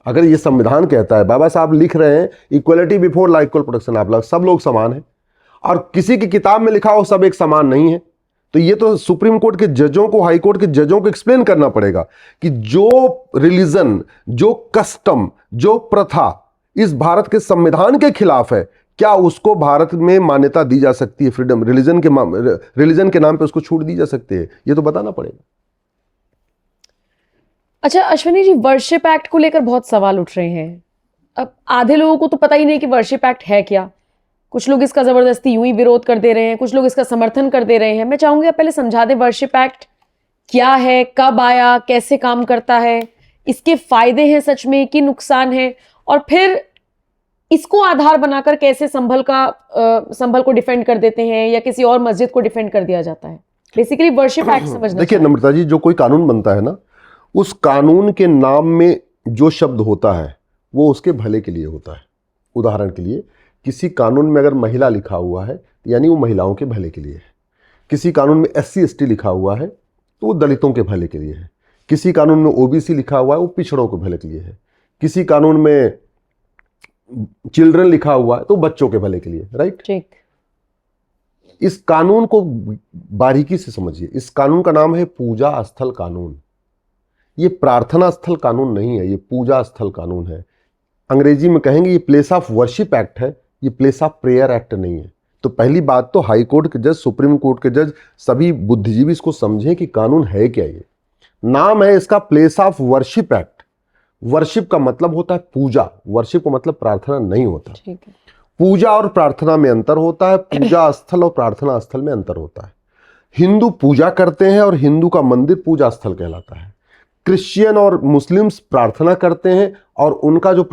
अगर ये संविधान कहता है, बाबा साहब लिख रहे हैं equality before law, equal protection of law, सब लोग समान है, और किसी की किताब में लिखा हो सब एक समान नहीं है, तो ये तो सुप्रीम कोर्ट के जजों को, हाई कोर्ट के जजों को एक्सप्लेन करना पड़ेगा कि जो रिलीजन, जो कस्टम, जो प्रथा इस भारत के संविधान के खिलाफ है, क्या उसको भारत में मान्यता दी जा सकती है? फ्रीडम रिलीजन के नाम पे उसको छूट दी जा सकती है? ये तो बताना पड़ेगा। अच्छा अश्विनी जी, वर्शिप एक्ट को लेकर बहुत सवाल उठ रहे हैं। अब आधे लोगों को तो पता ही नहीं कि वर्शिप एक्ट है क्या। कुछ लोग इसका जबरदस्ती यूं ही विरोध कर दे रहे हैं, कुछ लोग इसका समर्थन कर दे रहे हैं। मैं चाहूंगी आप पहले समझा दें वर्शिप एक्ट क्या है, कब आया, कैसे काम करता है, इसके फायदे हैं सच में कि नुकसान है, और फिर इसको आधार बनाकर कैसे संभल को डिफेंड कर देते हैं या किसी और मस्जिद को डिफेंड कर दिया जाता है। बेसिकली वर्शिप एक्ट समझना। देखिए नम्रता जी, जो कोई कानून बनता है ना, उस कानून के नाम में जो शब्द होता है वो उसके भले के लिए होता है। उदाहरण के लिए, किसी कानून में अगर महिला लिखा हुआ है यानी वो महिलाओं के भले के लिए है। किसी कानून में SC ST लिखा हुआ है तो वो दलितों के भले के लिए है। किसी कानून में OBC लिखा हुआ है वो पिछड़ों के भले के लिए है। किसी कानून में चिल्ड्रन लिखा हुआ है तो बच्चों के भले के लिए, राइट? ठीक। इस कानून को बारीकी से समझिए। इस कानून का नाम है पूजा स्थल कानून। ये प्रार्थना स्थल कानून नहीं है, ये पूजा स्थल कानून है। अंग्रेजी में कहेंगे ये प्लेस ऑफ वर्शिप एक्ट है, ये प्लेस ऑफ प्रेयर एक्ट नहीं है। तो पहली बात तो हाई कोर्ट के जज, सुप्रीम कोर्ट के जज, सभी बुद्धिजीवी इसको समझें कि कानून है क्या। ये नाम है इसका place of worship act. Worship का मतलब होता है पूजा, वर्शिप का मतलब प्रार्थना नहीं होता। ठीक है। पूजा और प्रार्थना में अंतर होता है, पूजा स्थल और प्रार्थना स्थल में अंतर होता है। हिंदू पूजा करते हैं और हिंदू का मंदिर पूजा स्थल कहलाता है। क्रिश्चियन और मुस्लिम्स प्रार्थना करते हैं और उनका जो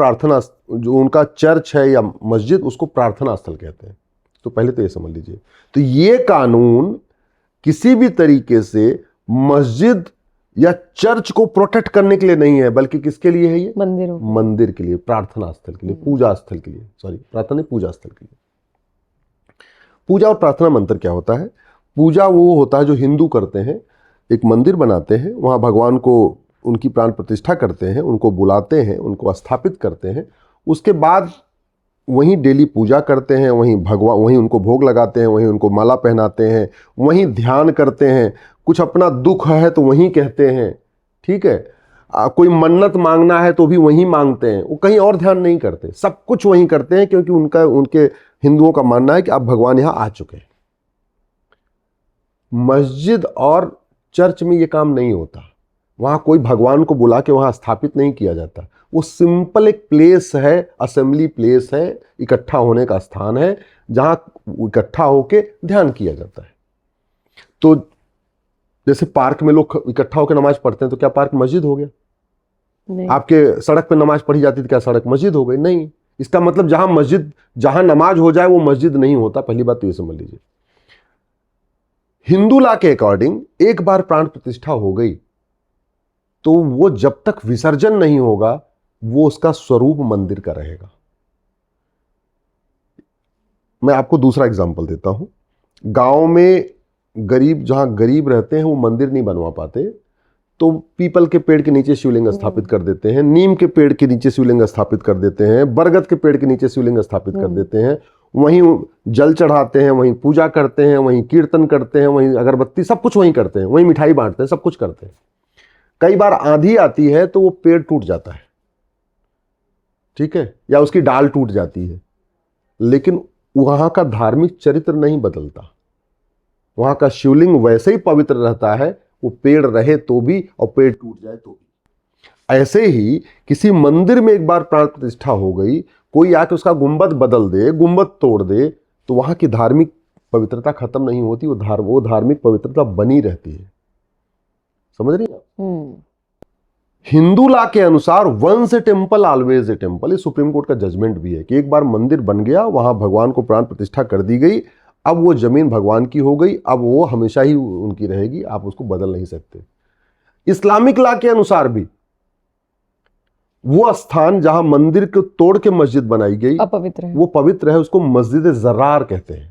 उनका चर्च है या मस्जिद, उसको प्रार्थना स्थल कहते हैं। तो पहले तो ये समझ लीजिए। तो ये कानून किसी भी तरीके से मस्जिद या चर्च को प्रोटेक्ट करने के लिए नहीं है, बल्कि किसके लिए है? ये मंदिर के लिए, प्रार्थना स्थल के लिए, पूजा स्थल के लिए। सॉरी, प्रार्थना नहीं, पूजा स्थल के लिए। पूजा और प्रार्थना में अंतर क्या होता है? पूजा वो होता है जो हिंदू करते हैं, एक मंदिर बनाते हैं, वहाँ भगवान को उनकी प्राण प्रतिष्ठा करते हैं, उनको बुलाते हैं, उनको स्थापित करते हैं, उसके बाद वहीं डेली पूजा करते हैं, वहीं उनको भोग लगाते हैं, वहीं उनको माला पहनाते हैं, वहीं ध्यान करते हैं। कुछ अपना दुख है तो वहीं कहते हैं, ठीक है? कोई मन्नत मांगना है तो भी वहीं मांगते हैं, वो कहीं और ध्यान नहीं करते, सब कुछ वहीं करते हैं, क्योंकि उनके हिंदुओं का मानना है कि अब भगवान यहाँ आ चुके हैं। मस्जिद और चर्च में ये काम नहीं होता। वहाँ कोई भगवान को बुला के वहाँ स्थापित नहीं किया जाता। वो सिंपल एक प्लेस है, असेंबली प्लेस है, इकट्ठा होने का स्थान है, जहाँ इकट्ठा होके ध्यान किया जाता है। तो जैसे पार्क में लोग इकट्ठा होकर नमाज पढ़ते हैं, तो क्या पार्क मस्जिद हो गया? नहीं। आपके सड़क पे नमाज पढ़ी जाती थी, क्या सड़क मस्जिद हो गई? नहीं। इसका मतलब जहां नमाज हो जाए वो मस्जिद नहीं होता। पहली बात तो ये समझ लीजिए। हिंदू लॉ के अकॉर्डिंग एक बार प्राण प्रतिष्ठा हो गई तो वो जब तक विसर्जन नहीं होगा वो उसका स्वरूप मंदिर का रहेगा। मैं आपको दूसरा एग्जांपल देता हूं। गांव में जहां गरीब रहते हैं वो मंदिर नहीं बनवा पाते, तो पीपल के पेड़ के नीचे शिवलिंग स्थापित कर देते हैं, नीम के पेड़ के नीचे शिवलिंग स्थापित कर देते हैं, बरगद के पेड़ के नीचे शिवलिंग स्थापित कर देते हैं, वहीं जल चढ़ाते हैं, वहीं पूजा करते हैं, वहीं कीर्तन करते हैं, वहीं अगरबत्ती सब कुछ वहीं करते हैं, वहीं मिठाई बांटते हैं, सब कुछ करते हैं। कई बार आंधी आती है तो वो पेड़ टूट जाता है, ठीक है, या उसकी डाल टूट जाती है, लेकिन वहां का धार्मिक चरित्र नहीं बदलता। वहां का शिवलिंग वैसे ही पवित्र रहता है, वो पेड़ रहे तो भी और पेड़ टूट जाए तो भी। ऐसे ही किसी मंदिर में एक बार प्राण प्रतिष्ठा हो गई, कोई आके उसका गुंबद बदल दे, गुंबद तोड़ दे, तो वहां की धार्मिक पवित्रता खत्म नहीं होती, वो धार्मिक पवित्रता बनी रहती है। समझ रही हैं? हिंदू लॉ के अनुसार once a temple always a temple, ये सुप्रीम कोर्ट का जजमेंट भी है कि एक बार मंदिर बन गया, वहां भगवान को प्राण प्रतिष्ठा कर दी गई, अब वो जमीन भगवान की हो गई, अब वो हमेशा ही उनकी रहेगी, आप उसको बदल नहीं सकते। इस्लामिक लॉ के अनुसार भी वो स्थान जहां मंदिर को तोड़ के मस्जिद बनाई गई अपवित्र है, वो पवित्र है, उसको मस्जिद जर्रार कहते हैं।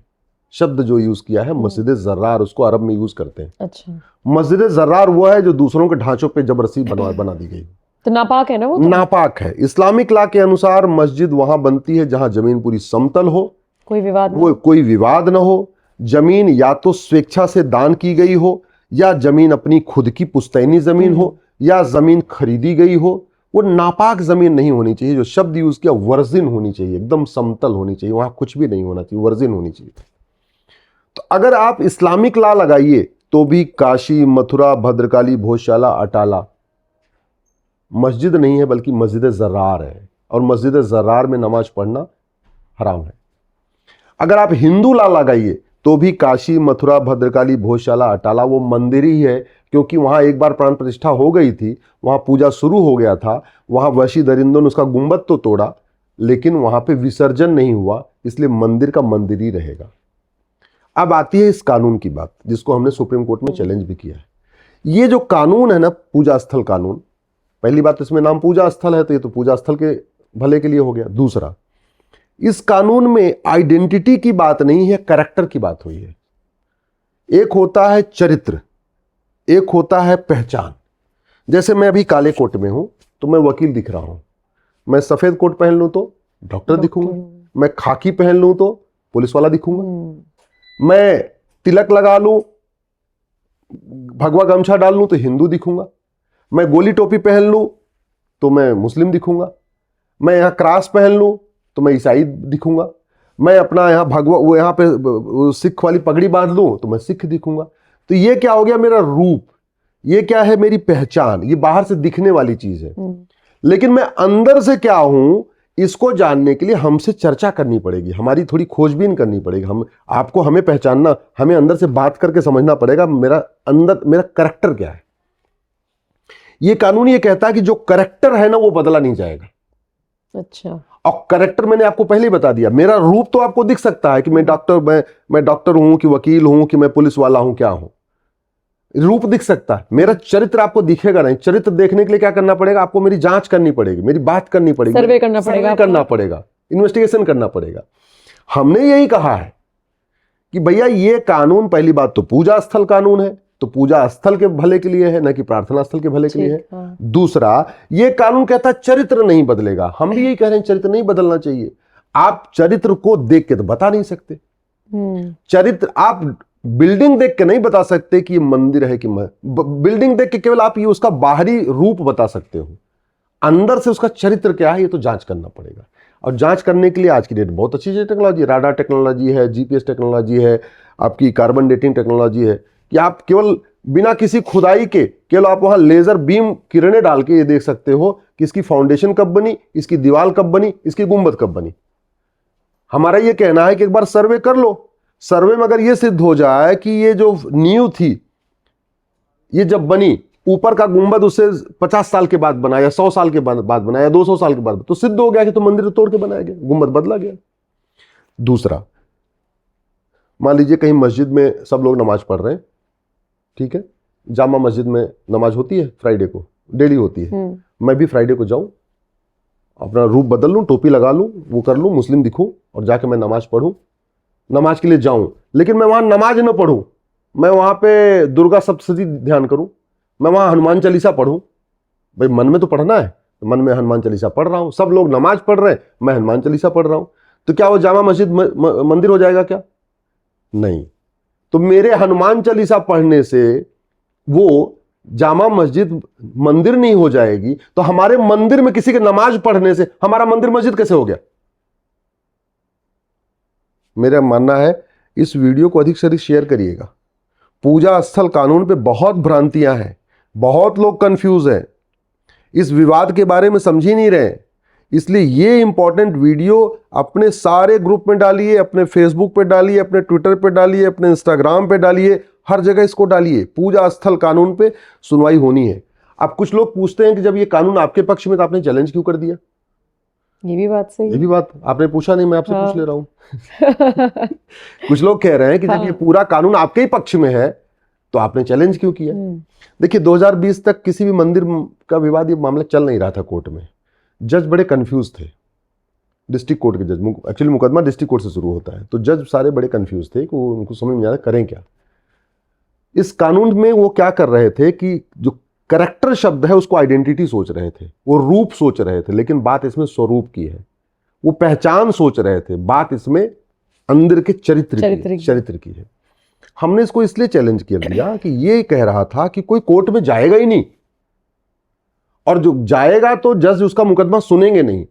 शब्द जो यूज किया है मस्जिद जर्रार, उसको अरब में यूज करते हैं। अच्छा, मस्जिद जर्रार वो है जो दूसरों के ढांचों पे जबरदस्ती बना दी गई, तो नापाक है ना वो तो? नापाक है। इस्लामिक लॉ के अनुसार मस्जिद वहां बनती है जहां जमीन पूरी समतल हो, कोई विवाद वो कोई विवाद न हो, जमीन या तो स्वेच्छा से दान की गई हो, या जमीन अपनी खुद की पुश्तैनी जमीन हो, या जमीन खरीदी गई हो। वो नापाक जमीन नहीं होनी चाहिए। जो शब्द यूज किया वर्जिन होनी चाहिए, एकदम समतल होनी चाहिए, वहां कुछ भी नहीं होना चाहिए, वर्जिन होनी चाहिए। तो अगर आप इस्लामिक लॉ लगाइए तो भी काशी, मथुरा, भद्रकाली, भोजशाला, अटाला मस्जिद नहीं है बल्कि मस्जिद जर्रार है, और मस्जिद जर्रार में नमाज पढ़ना हराम है। अगर आप हिंदू लॉ लगाइए तो भी काशी, मथुरा, भद्रकाली, भोजशाला, अटाला वो मंदिर ही है, क्योंकि वहां एक बार प्राण प्रतिष्ठा हो गई थी, वहां पूजा शुरू हो गया था, वहां वशी दरिंदों ने उसका गुंबद तो तोड़ा लेकिन वहां पे विसर्जन नहीं हुआ, इसलिए मंदिर का मंदिर ही रहेगा। अब आती है इस कानून की बात जिसको हमने सुप्रीम कोर्ट में चैलेंज भी किया है। ये जो कानून है ना, पूजा स्थल कानून, पहली बात इसमें नाम पूजा स्थल है तो ये तो पूजा स्थल के भले के लिए हो गया। दूसरा, इस कानून में आइडेंटिटी की बात नहीं है, कैरेक्टर की बात हुई है। एक होता है चरित्र, एक होता है पहचान। जैसे मैं अभी काले कोट में हूं तो मैं वकील दिख रहा हूं, मैं सफेद कोट पहन लूं तो डॉक्टर दिखूंगा, मैं खाकी पहन लूं तो पुलिस वाला दिखूंगा, मैं तिलक लगा लूं, भगवा गमछा डाल लूं तो हिंदू दिखूंगा, मैं गोली टोपी पहन लूं तो मैं मुस्लिम दिखूंगा, मैं यहां क्रॉस पहन लूं तो मैं ईसाई दिखूंगा, मैं अपना यहाँ पे सिख वाली पगड़ी बांध लूं तो मैं सिख दिखूंगा। तो ये क्या हो गया? मेरा रूप। ये क्या है? मेरी पहचान। ये बाहर से दिखने वाली चीज है, लेकिन मैं अंदर से क्या हूं इसको जानने के लिए हमसे चर्चा करनी पड़ेगी, हमारी थोड़ी खोजबीन करनी पड़ेगी। हमें पहचानना, हमें अंदर से बात करके समझना पड़ेगा मेरा करैक्टर क्या है। ये कानून ये कहता है कि जो करैक्टर है ना वो बदला नहीं जाएगा। अच्छा, और करैक्टर मैंने आपको पहले ही बता दिया। मेरा रूप तो आपको दिख सकता है कि मैं डॉक्टर हूं कि वकील हूं कि मैं पुलिस वाला हूं, क्या हूं, रूप दिख सकता है। मेरा चरित्र आपको दिखेगा नहीं। चरित्र देखने के लिए क्या करना पड़ेगा? आपको मेरी जांच करनी पड़ेगी, मेरी बात करनी पड़ेगी, सर्वे करना पड़ेगा, इन्वेस्टिगेशन करना पड़ेगा। हमने यही कहा है कि भैया ये कानून, पहली बात तो पूजा स्थल कानून है, तो पूजा स्थल के भले के लिए है, न कि प्रार्थना स्थल के भले के लिए है। हाँ। दूसरा, ये कानून कहता है चरित्र नहीं बदलेगा। हम भी यही कह रहे हैं, चरित्र नहीं बदलना चाहिए। आप चरित्र को देख के तो बता नहीं सकते। चरित्र आप बिल्डिंग देख के नहीं बता सकते कि ये मंदिर है कि बिल्डिंग देख के केवल आप ये उसका बाहरी रूप बता सकते हो, अंदर से उसका चरित्र क्या है ये तो जांच करना पड़ेगा। और जांच करने के लिए आज की डेट बहुत अच्छी टेक्नोलॉजी, राडार टेक्नोलॉजी है, जीपीएस टेक्नोलॉजी है, आपकी कार्बन डेटिंग टेक्नोलॉजी है, कि आप केवल बिना किसी खुदाई के केवल आप वहां लेजर बीम किरणें डाल के ये देख सकते हो कि इसकी फाउंडेशन कब बनी, इसकी दीवार कब बनी, इसकी गुंबद कब बनी। हमारा ये कहना है कि एक बार सर्वे कर लो। सर्वे में अगर ये सिद्ध हो जाए कि ये जो नींव थी, ये जब बनी, ऊपर का गुंबद उससे 50 साल के बाद बना या 100 साल के बाद बना या 200 साल के बाद, तो सिद्ध हो गया कि तो मंदिर तोड़ के बनाया गया, गुंबद बदला गया। दूसरा, मान लीजिए कहीं मस्जिद में सब लोग नमाज पढ़ रहे हैं, ठीक है, जामा मस्जिद में नमाज होती है फ्राइडे को, डेली होती है, मैं भी फ्राइडे को जाऊं, अपना रूप बदल लूं, टोपी लगा लूं, वो कर लूं, मुस्लिम दिखूं और जाके मैं नमाज पढ़ूं, नमाज के लिए जाऊं, लेकिन मैं वहां नमाज न पढ़ूं, मैं वहां पे दुर्गा सप्तशती ध्यान करूं, मैं वहां हनुमान चालीसा पढ़ूं। भाई मन में तो पढ़ना है, तो मन में हनुमान चालीसा पढ़ रहा हूं, सब लोग नमाज पढ़ रहे हैं, मैं हनुमान चालीसा पढ़ रहा हूं, तो क्या वो जामा मस्जिद मंदिर हो जाएगा क्या? नहीं। तो मेरे हनुमान चालीसा पढ़ने से वो जामा मस्जिद मंदिर नहीं हो जाएगी, तो हमारे मंदिर में किसी के नमाज पढ़ने से हमारा मंदिर मस्जिद कैसे हो गया? मेरा मानना है इस वीडियो को अधिक से अधिक शेयर करिएगा। पूजा स्थल कानून पे बहुत भ्रांतियां हैं, बहुत लोग कंफ्यूज हैं, इस विवाद के बारे में समझ ही नहीं रहे, इसलिए ये इंपॉर्टेंट वीडियो अपने सारे ग्रुप में डालिए, अपने फेसबुक पे डालिए, अपने ट्विटर पे डालिए, अपने इंस्टाग्राम पे डालिए, हर जगह इसको डालिए। पूजा स्थल कानून पे सुनवाई होनी है। अब कुछ लोग पूछते हैं कि जब ये कानून आपके पक्ष में तो आपने चैलेंज क्यों कर दिया? ये भी बात सही, ये भी बात आपने पूछा नहीं, मैं आपसे पूछ ले रहा हूं। कुछ लोग कह रहे हैं कि जब ये पूरा कानून आपके ही पक्ष में है तो आपने चैलेंज क्यों किया? देखिए 2020 तक किसी भी मंदिर का विवाद, ये मामला चल नहीं रहा था कोर्ट में, जज बड़े कंफ्यूज थे, डिस्ट्रिक्ट कोर्ट के जज, एक्चुअली मुकदमा डिस्ट्रिक्ट कोर्ट से शुरू होता है, तो जज सारे बड़े कंफ्यूज थे कि वो उनको समझ में नहीं आ रहा करें क्या। इस कानून में वो क्या कर रहे थे कि जो कैरेक्टर शब्द है उसको आइडेंटिटी सोच रहे थे, वो रूप सोच रहे थे, लेकिन बात इसमें स्वरूप की है। वो पहचान सोच रहे थे, बात इसमें अंदर के चरित्र की है। हमने इसको इसलिए चैलेंज किया दिया कि ये कह रहा था कि कोई कोर्ट में जाएगा ही नहीं, और जो जाएगा तो जज उसका मुकदमा सुनेंगे नहीं,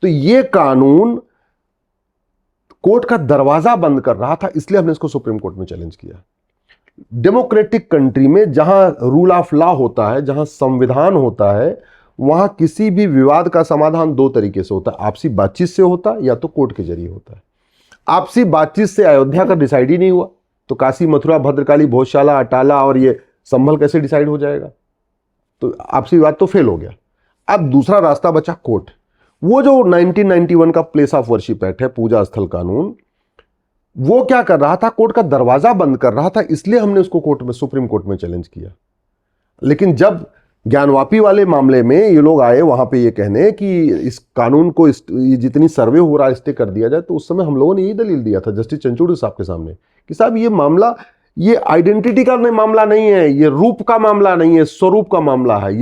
तो ये कानून कोर्ट का दरवाजा बंद कर रहा था, इसलिए हमने इसको सुप्रीम कोर्ट में चैलेंज किया। डेमोक्रेटिक कंट्री में जहां रूल ऑफ लॉ होता है, जहां संविधान होता है, वहां किसी भी विवाद का समाधान दो तरीके से होता है, आपसी बातचीत से होता है या तो कोर्ट के जरिए होता है। आपसी बातचीत से अयोध्या का डिसाइड ही नहीं हुआ, तो काशी, मथुरा, भद्रकाली, भोजशाला, अटाला और ये संभल कैसे डिसाइड हो जाएगा? तो आपसी विवाद तो फेल हो गया। अब दूसरा रास्ता बचा कोर्ट। वो जो 1991 का प्लेस ऑफ वर्शिप एक्ट है, पूजा स्थल कानून, वो क्या कर रहा था? कोर्ट का दरवाजा बंद कर रहा था, इसलिए हमने उसको कोर्ट में, सुप्रीम कोर्ट में चैलेंज किया। लेकिन जब ज्ञानवापी वाले मामले में ये लोग आए वहां पे ये कहने कि इस कानून को, ये जितनी सर्वे हो रहा है स्टे कर दिया जाए, तो उस समय हम लोगों ने यही दलील दिया था जस्टिस चंचूड़ साहब के सामने कि साहब ये मामला, ये आइडेंटिटी का मामला नहीं है, ये रूप का मामला नहीं है, स्वरूप का मामला है,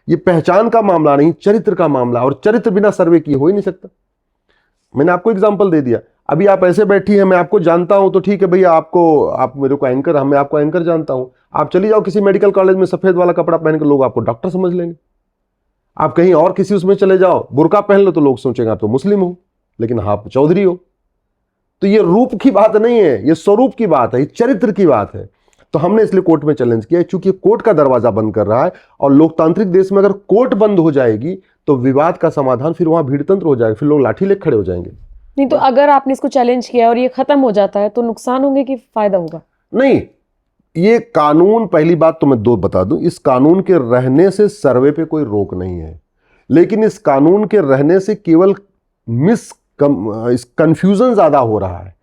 ये पहचान का मामला नहीं, चरित्र का मामला, और चरित्र बिना सर्वे किए हो ही नहीं सकता। मैंने आपको एग्जांपल दे दिया। अभी आप ऐसे बैठी हैं, मैं आपको जानता हूं तो ठीक है भैया, आप मेरे को एंकर, मैं आपको एंकर जानता हूं। आप चली जाओ किसी मेडिकल कॉलेज में सफेद वाला कपड़ा पहन के, लोग आपको डॉक्टर समझ लेंगे। आप कहीं और किसी उसमें चले जाओ, बुर्का पहन लो, तो लोग सोचेंगे आप तो मुस्लिम हो, लेकिन आप चौधरी हो। तो ये रूप की बात नहीं है, ये स्वरूप की बात है, ये चरित्र की बात है। तो हमने इसलिए कोर्ट में चैलेंज किया, चूंकि कोर्ट का दरवाजा बंद कर रहा है, और लोकतांत्रिक देश में अगर कोर्ट बंद हो जाएगी तो विवाद का समाधान फिर वहां भीड़तंत्र हो जाएगा, फिर लोग लाठी लेकर खड़े हो जाएंगे। नहीं तो अगर आपने इसको चैलेंज किया और ये खत्म हो जाता है तो नुकसान होंगे कि फायदा होगा? नहीं, ये कानून, पहली बात तो मैं दो बता दूं, इस कानून के रहने से सर्वे पे कोई रोक नहीं है, लेकिन इस कानून के रहने से केवल कंफ्यूजन ज्यादा हो रहा है।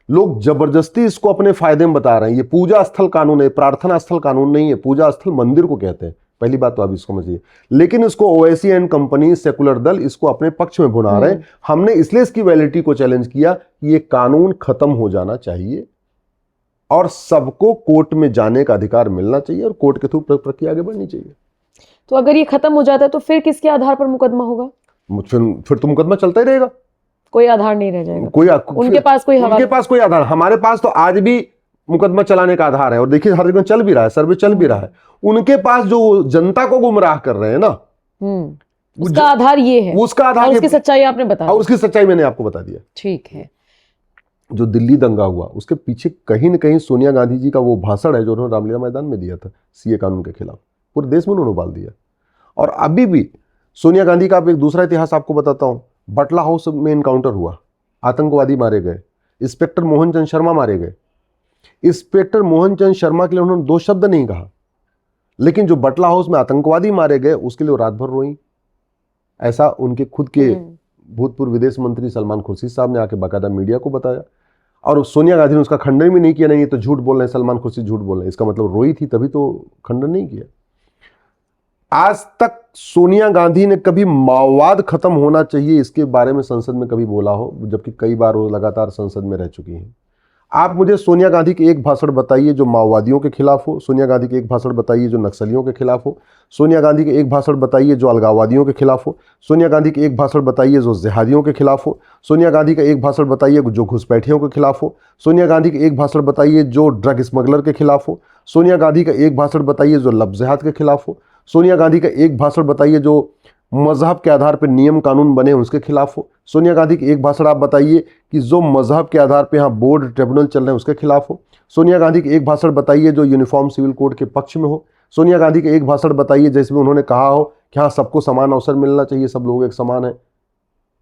लोग जबरदस्ती इसको अपने फायदे में बता रहे हैं। ये पूजा स्थल कानून है, प्रार्थना स्थल कानून नहीं है। पूजा स्थल मंदिर को कहते हैं, पहली बात तो आप इसको समझिए। लेकिन इसको ओवैसी एंड कंपनी, सेकुलर दल इसको अपने पक्ष में भुना रहे हैं। हमने इसलिए इसकी वैलिडिटी को चैलेंज किया कि ये कानून खत्म हो जाना चाहिए और सबको कोर्ट में जाने का अधिकार मिलना चाहिए और कोर्ट के थ्रू प्रक्रिया आगे बढ़नी चाहिए। तो अगर ये खत्म हो जाता है तो फिर किसके आधार पर मुकदमा होगा? फिर तो मुकदमा चलता ही रहेगा, कोई आधार नहीं रह जाएगा, उनके पास कोई आधार। हमारे पास तो आज भी मुकदमा चलाने का आधार है, और देखिए हर जगह चल भी रहा है, सर्वे चल भी रहा है। उनके पास जो जनता को गुमराह कर रहे हैं ना, उसका आधार ये है, उसका आधार, और उसकी सच्चाई आपने बता दी। उसकी सच्चाई मैंने आपको बता दिया। ठीक है। जो दिल्ली दंगा हुआ उसके पीछे कहीं न कहीं सोनिया गांधी जी का वो भाषण है जो उन्होंने रामलीला मैदान में दिया था सीए कानून के खिलाफ, पूरे देश में उन्होंने उबाल दिया। और अभी भी सोनिया गांधी का एक दूसरा इतिहास आपको बताता हूं। बटला हाउस में इनकाउंटर हुआ, आतंकवादी मारे गए, इंस्पेक्टर मोहन चंद शर्मा मारे गए। इंस्पेक्टर मोहन चंद शर्मा के लिए उन्होंने 2 शब्द नहीं कहा, लेकिन जो बटला हाउस में आतंकवादी मारे गए उसके लिए वो रात भर रोई। ऐसा उनके खुद के भूतपूर्व विदेश मंत्री सलमान खुर्शीद साहब ने आके बाकायदा मीडिया को बताया, और सोनिया गांधी ने उसका खंडन भी नहीं किया, नहीं ये तो झूठ बोल रहे हैं, सलमान खुर्शीद झूठ बोल रहे हैं। इसका मतलब रोई थी तभी तो खंडन नहीं किया। आज तक सोनिया गांधी ने कभी माओवाद खत्म होना चाहिए इसके बारे में संसद में कभी बोला हो, जबकि कई बार वो लगातार संसद में रह चुकी हैं। आप मुझे सोनिया गांधी के एक भाषण बताइए जो माओवादियों के खिलाफ हो, सोनिया गांधी के एक भाषण बताइए जो नक्सलियों के खिलाफ हो, सोनिया गांधी के एक भाषण बताइए जो अलगाववादियों के खिलाफ हो, सोनिया गांधी के एक भाषण बताइए जो जिहादियों के खिलाफ हो, सोनिया गांधी का एक भाषण बताइए जो घुसपैठियों के खिलाफ हो, सोनिया गांधी के एक भाषण बताइए जो ड्रग स्मगलर के खिलाफ हो, सोनिया गांधी का एक भाषण बताइए जो लब जिहाद के खिलाफ हो, सोनिया गांधी का एक भाषण बताइए जो मजहब के आधार पर नियम कानून बने उसके खिलाफ हो, सोनिया गांधी की एक भाषण आप बताइए कि जो मजहब के आधार पर यहाँ बोर्ड ट्रिब्यूनल चल रहे हैं उसके खिलाफ हो, सोनिया गांधी की एक भाषण बताइए जो यूनिफॉर्म सिविल कोड के पक्ष में हो, सोनिया गांधी के एक भाषण बताइए जिसमें उन्होंने कहा हो कि हाँ सबको समान अवसर मिलना चाहिए, सब लोग एक समान है।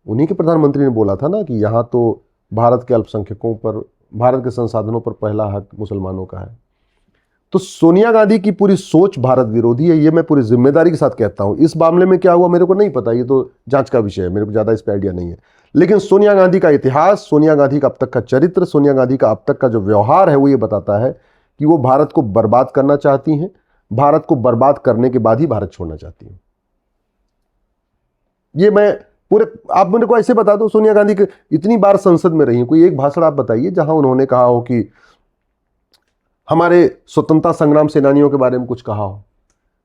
उन्हीं के प्रधानमंत्री ने बोला था ना कि यहाँ तो भारत के अल्पसंख्यकों पर, भारत के संसाधनों पर पहला हक मुसलमानों का है। तो सोनिया गांधी की पूरी सोच भारत विरोधी है, ये मैं पूरी जिम्मेदारी के साथ कहता हूं। इस मामले में क्या हुआ मेरे को नहीं पता, ये तो जांच का विषय है, मेरे को ज़्यादा इस पर आइडिया नहीं है। लेकिन सोनिया गांधी का इतिहास, सोनिया गांधी का अब तक का चरित्र, सोनिया गांधी का अब तक का जो व्यवहार है वो ये बताता है कि वो भारत को बर्बाद करना चाहती हैं, भारत को बर्बाद करने के बाद ही भारत छोड़ना चाहती हैं। ये मैं पूरे, आप मेरे को ऐसे बता दो, सोनिया गांधी के इतनी बार संसद में रही, कोई एक भाषण आप बताइए जहां उन्होंने कहा हो कि हमारे स्वतंत्रता संग्राम सेनानियों के बारे में कुछ कहा हो।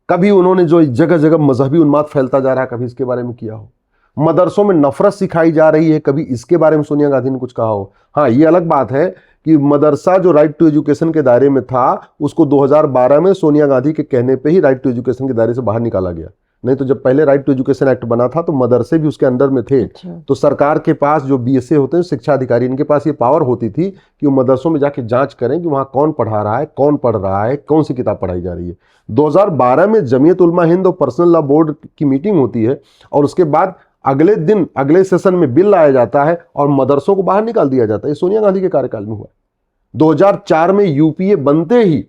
कभी उन्होंने जो जगह जगह मजहबी उन्माद फैलता जा रहा है कभी इसके बारे में किया हो। मदरसों में नफरत सिखाई जा रही है, कभी इसके बारे में सोनिया गांधी ने कुछ कहा हो। हाँ, ये अलग बात है कि मदरसा जो राइट टू एजुकेशन के दायरे में था उसको 2012 में सोनिया गांधी के कहने पे ही राइट टू एजुकेशन के दायरे से बाहर निकाला गया। नहीं तो जब पहले राइट टू एजुकेशन एक्ट बना था तो मदरसे भी उसके अंडर में थे। तो सरकार के पास जो बीएसए होते हैं, शिक्षा अधिकारी, इनके पास ये पावर होती थी कि वो मदरसों में जाके जांच करें कि वहाँ कौन पढ़ा रहा है, कौन पढ़ रहा है, कौन सी किताब पढ़ाई जा रही है। 2012 में जमीयत उलमा हिंद और पर्सनल लॉ बोर्ड की मीटिंग होती है और उसके बाद अगले दिन अगले सेशन में बिल लाया जाता है और मदरसों को बाहर निकाल दिया जाता है। ये सोनिया गांधी के कार्यकाल में हुआ। 2004 में यूपीए बनते ही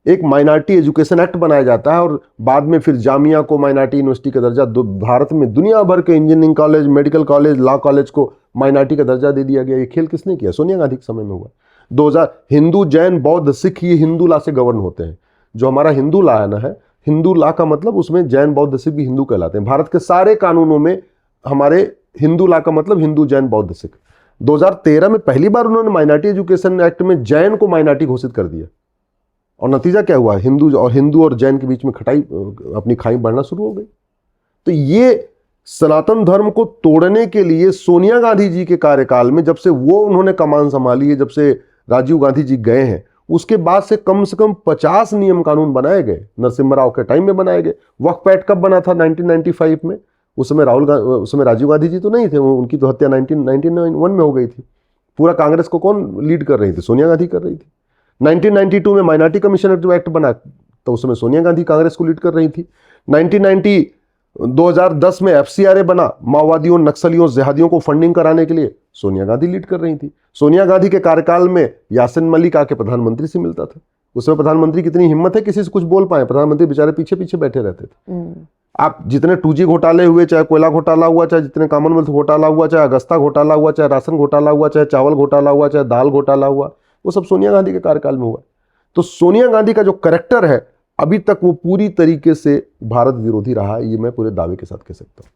एक माइनॉरिटी एजुकेशन एक्ट बनाया जाता है और बाद में फिर जामिया को माइनॉरिटी यूनिवर्सिटी का दर्जा, भारत में दुनिया भर के engineering college, medical college, law college को माइनॉरिटी का दर्जा दे दिया गया। ये खेल किसने किया? सोनिया गांधी के समय में हुआ। 2000 हिंदू, जैन, बौद्ध, सिख ये हिंदू लॉ से गवर्न होते हैं। जो हमारा हिंदू लॉ है ना, है हिंदू लॉ का मतलब उसमें जैन, बौद्ध, सिख भी हिंदू कहलाते हैं। भारत के सारे कानूनों में हमारे हिंदू लॉ का मतलब हिंदू, जैन, बौद्ध, सिख। 2013 में पहली बार उन्होंने माइनॉरिटी एजुकेशन एक्ट में जैन को माइनॉरिटी घोषित कर दिया और नतीजा क्या हुआ? हिंदू और जैन के बीच में खटाई, अपनी खाई बढ़ना शुरू हो गई। तो ये सनातन धर्म को तोड़ने के लिए सोनिया गांधी जी के कार्यकाल में, जब से वो उन्होंने कमान संभाली है, जब से राजीव गांधी जी गए हैं, उसके बाद से कम 50 नियम कानून बनाए गए। नरसिम्हा राव के टाइम में बनाए गए। वक्फ एक्ट कब बना था? 1995 में। उस समय राजीव गांधी जी तो नहीं थे, उनकी तो हत्या 1991 में हो गई थी। पूरा कांग्रेस को कौन लीड कर रही थी? सोनिया गांधी कर रही थी। 1992 में माइनॉरिटी कमीशन एक्ट बना तो उसमें सोनिया गांधी कांग्रेस को लीड कर रही थी। 2010 में एफसीआरए बना, माओवादियों, नक्सलियों, जिहादियों को फंडिंग कराने के लिए सोनिया गांधी लीड कर रही थी। सोनिया गांधी के कार्यकाल में यासिन मलिक आके प्रधानमंत्री से मिलता था। उसमें प्रधानमंत्री कितनी हिम्मत है किसी से कुछ बोल पाए? प्रधानमंत्री बेचारे पीछे पीछे बैठे रहते थे। आप जितने 2G घोटाले हुए, चाहे कोयला घोटाला हुआ, चाहे जितने कॉमनवेल्थ घोटाला हुआ, चाहे अगस्ता घोटाला हुआ, चाहे राशन घोटाला हुआ, चाहे चावल घोटाला हुआ, चाहे दाल घोटाला हुआ, वो सब सोनिया गांधी के कार्यकाल में हुआ। तो सोनिया गांधी का जो करैक्टर है अभी तक वो पूरी तरीके से भारत विरोधी रहा है, ये मैं पूरे दावे के साथ कह सकता हूं।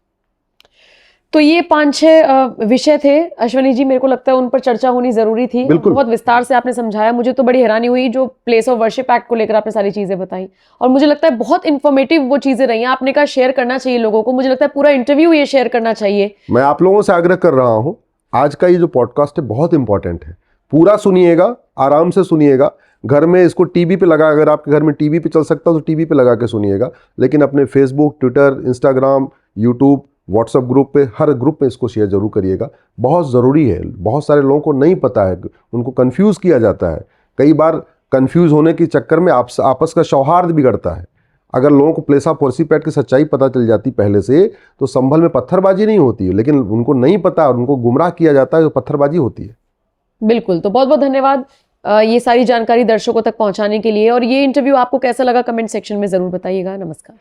तो ये 5-6 विषय थे अश्वनी जी, मेरे को लगता है उन पर चर्चा होनी जरूरी थी। बहुत विस्तार से आपने समझाया। मुझे तो बड़ी हैरानी हुई जो प्लेस ऑफ वर्शिप एक्ट को लेकर आपने सारी चीजें बताई और मुझे लगता है बहुत इंफॉर्मेटिव वो चीजें रही हैं। आपने कहा शेयर करना चाहिए लोगों को, मुझे लगता है पूरा इंटरव्यू ये शेयर करना चाहिए। मैं आप लोगों से आग्रह कर रहा हूं, आज का ये जो पॉडकास्ट है बहुत इंपॉर्टेंट है, पूरा सुनिएगा, आराम से सुनिएगा। घर में इसको टीवी पे लगा, अगर आपके घर में टीवी पे चल सकता हो तो टीवी पे लगा के सुनिएगा, लेकिन अपने Facebook, Twitter, Instagram, YouTube, WhatsApp group पे, हर ग्रुप में इसको शेयर जरूर करिएगा। बहुत ज़रूरी है। बहुत सारे लोगों को नहीं पता है, उनको कंफ्यूज किया जाता है। कई बार कंफ्यूज होने के चक्कर में आपस का सौहार्द बिगड़ता है। अगर लोगों को प्लेस ऑफ वर्शिप एक्ट की सच्चाई पता चल जाती पहले से तो संभल में पत्थरबाजी नहीं होती है, लेकिन उनको नहीं पता और उनको गुमराह किया जाता है तो पत्थरबाजी होती है। बिल्कुल, तो बहुत बहुत धन्यवाद ये सारी जानकारी दर्शकों तक पहुंचाने के लिए। और ये इंटरव्यू आपको कैसा लगा कमेंट सेक्शन में जरूर बताइएगा। नमस्कार।